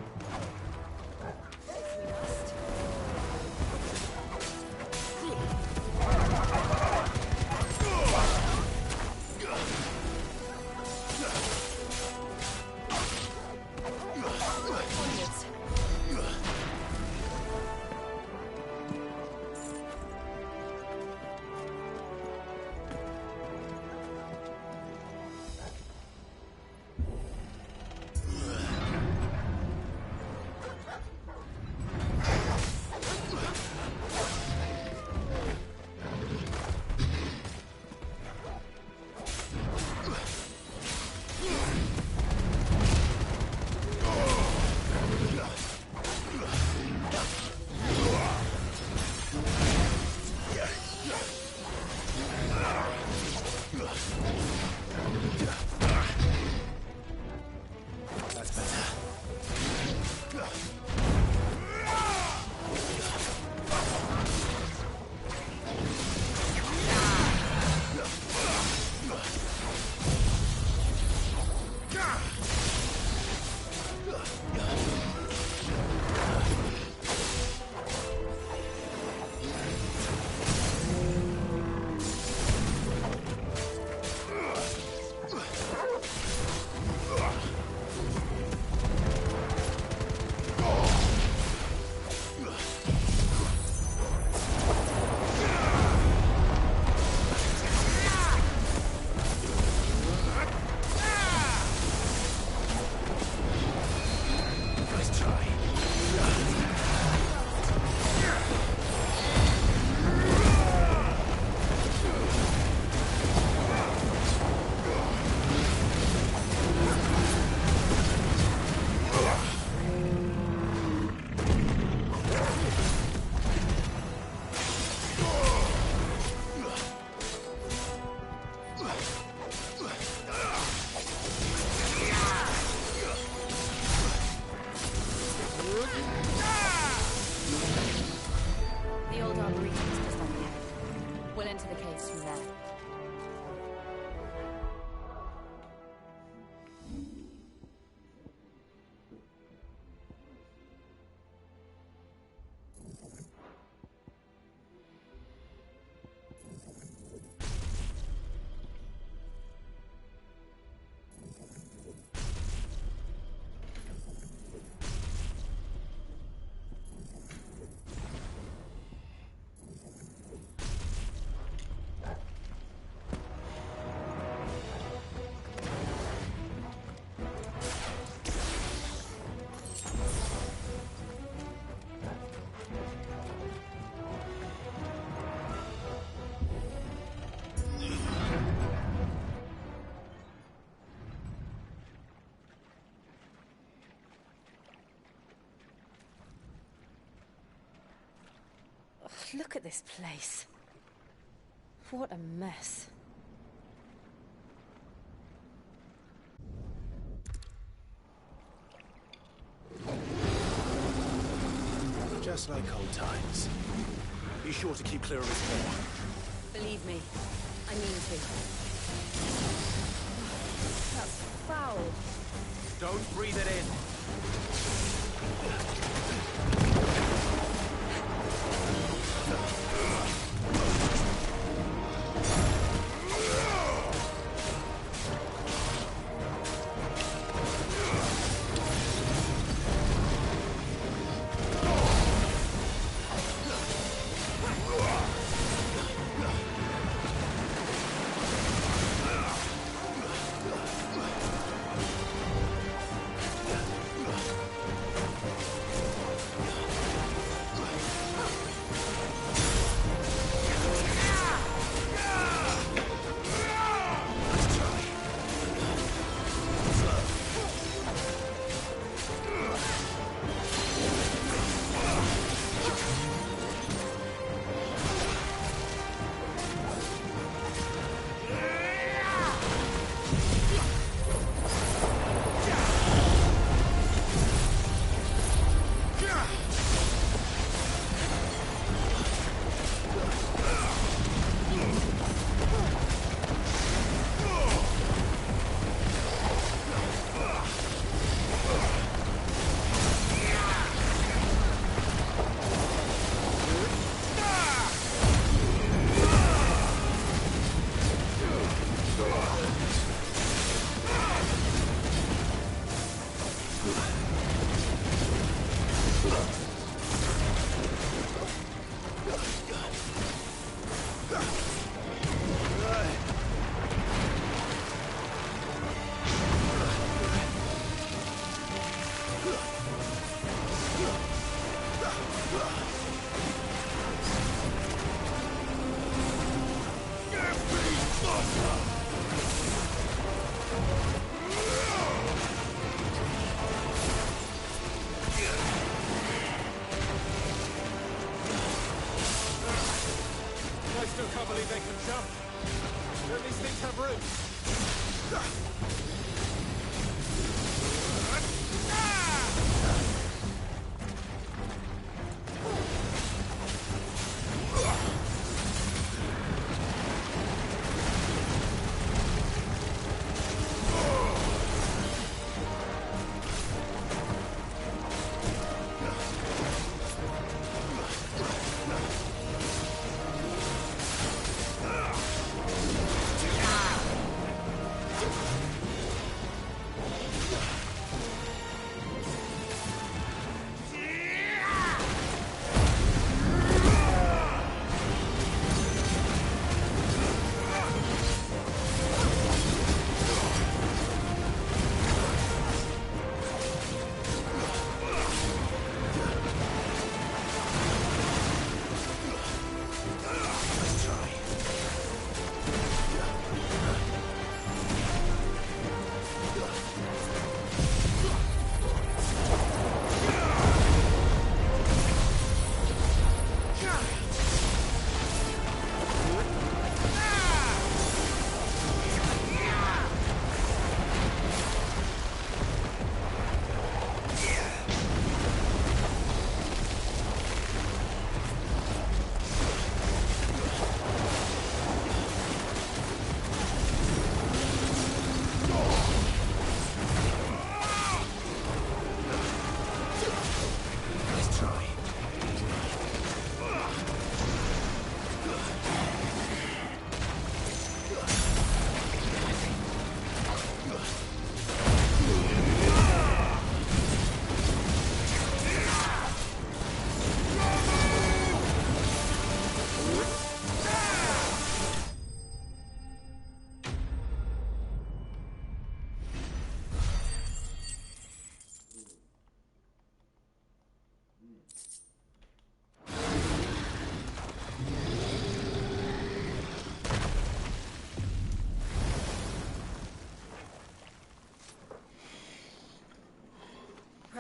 Look at this place. What a mess. Just like old times. Be sure to keep clear of his paw. Believe me, I mean to. That's foul. Don't breathe it in.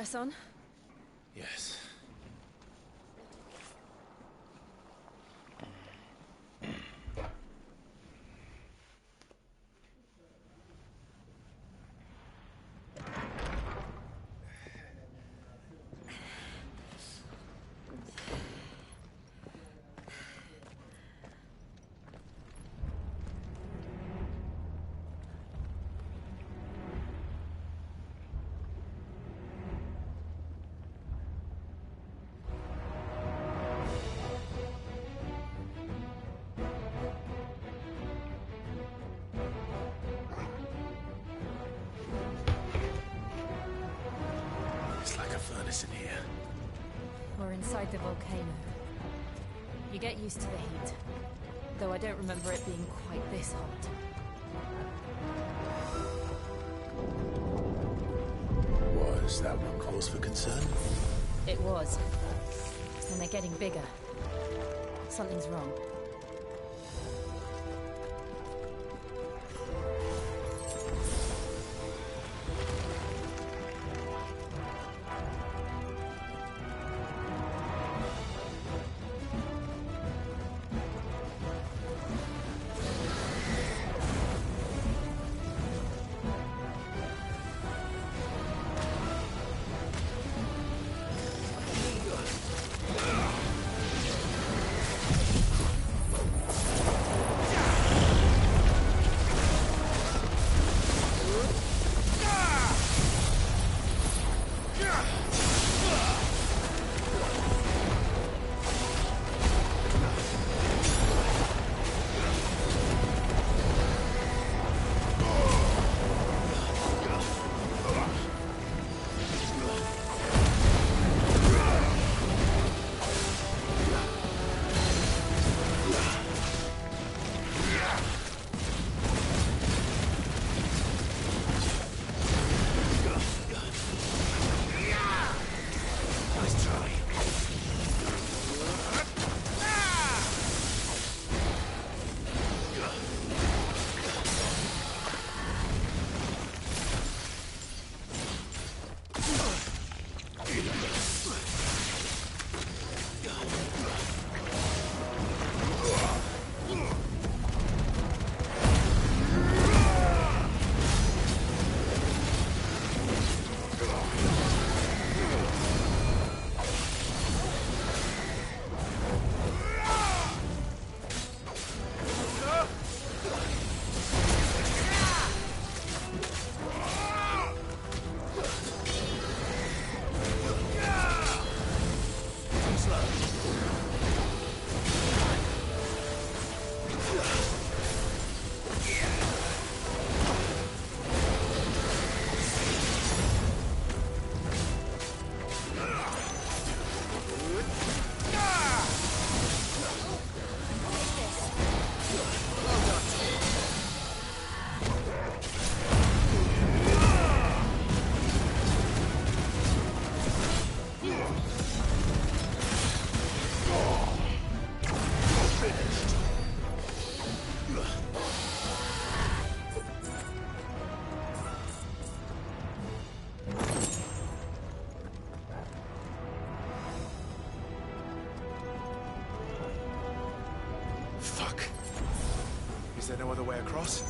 Press on? Yes. chilliness in here. We're inside the volcano. You get used to the heat. Though I don't remember it being quite this hot. Was that one cause for concern? It was. And they're getting bigger. Something's wrong. Is there no other way across?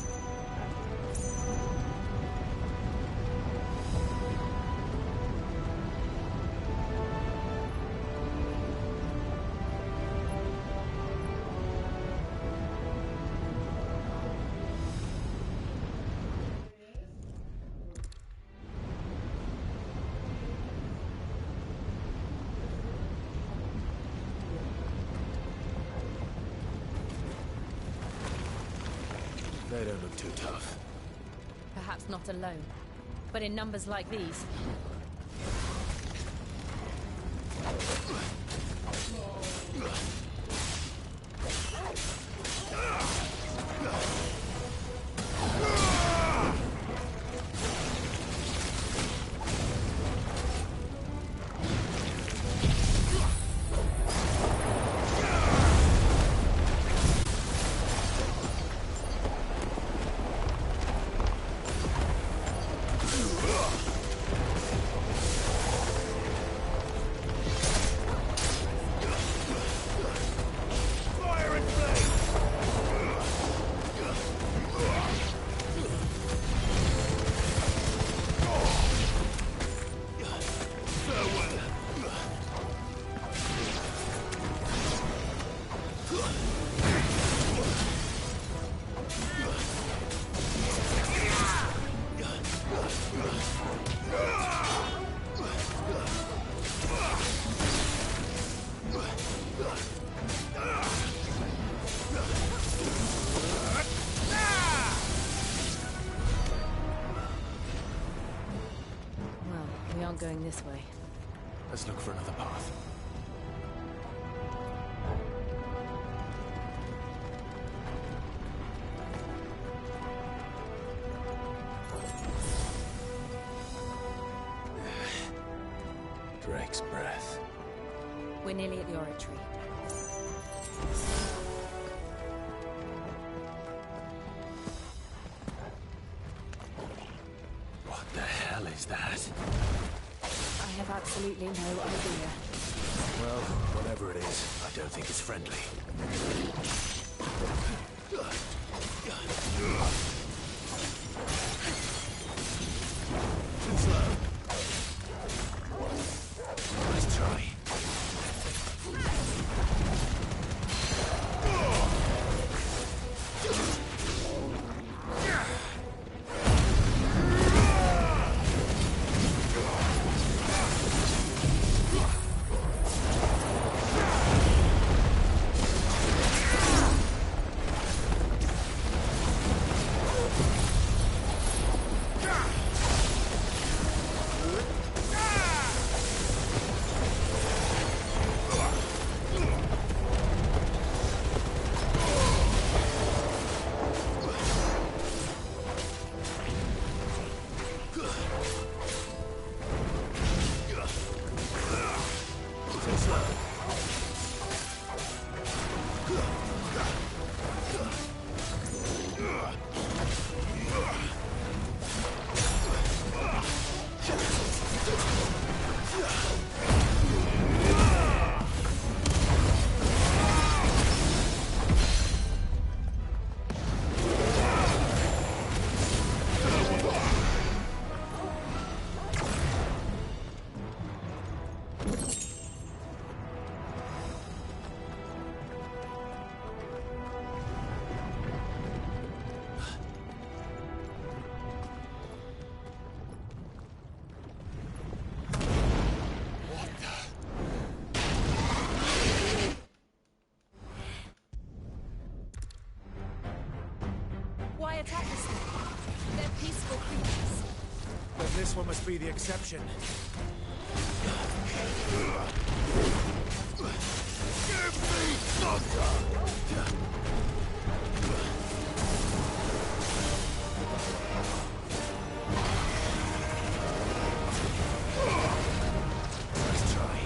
They don't look too tough. Perhaps not alone, but in numbers like these. Going this way. Let's look for another path. Drake's breath. We're nearly at the oratory. What the hell is that? I have absolutely no idea. Well, whatever it is, I don't think it's friendly. Too slow. Nice try. Why attack us? They're peaceful creatures. Then this one must be the exception. Give me thunder! Let's try.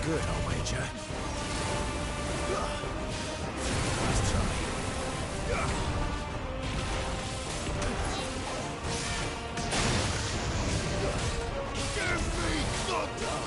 Good, I'll wager. Let's try. Give me thunder!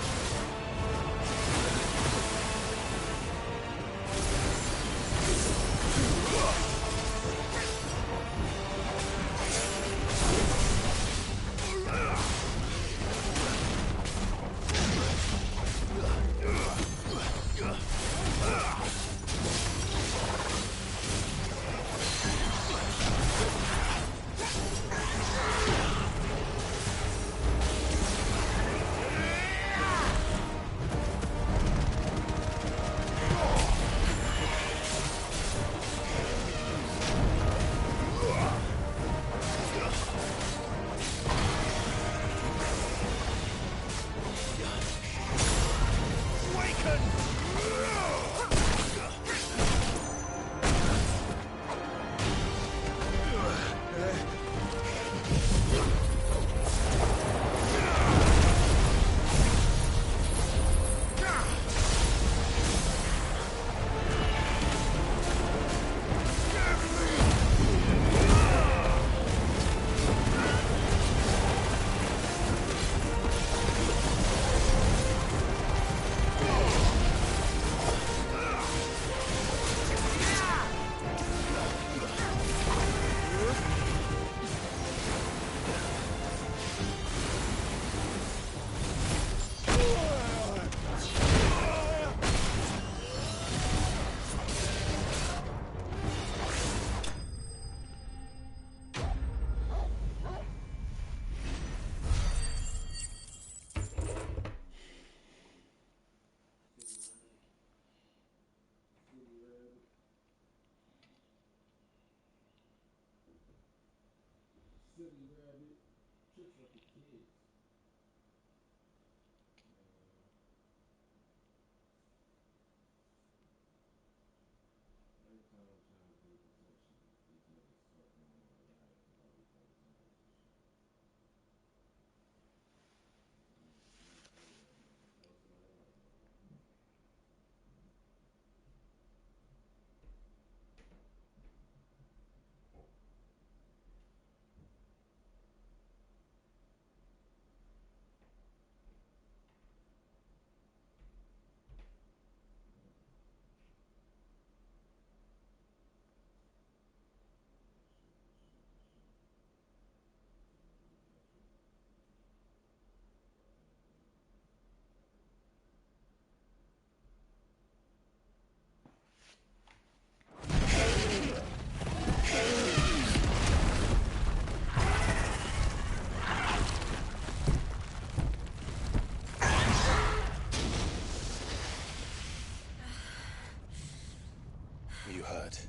You hurt?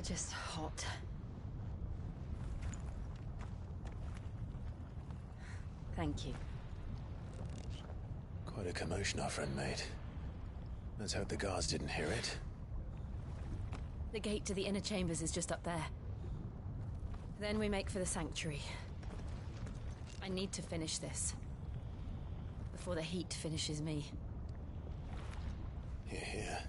Just hot. Thank you. Quite a commotion our friend made. Let's hope the guards didn't hear it. The gate to the inner chambers is just up there. Then we make for the sanctuary. I need to finish this. Before the heat finishes me. Here, here.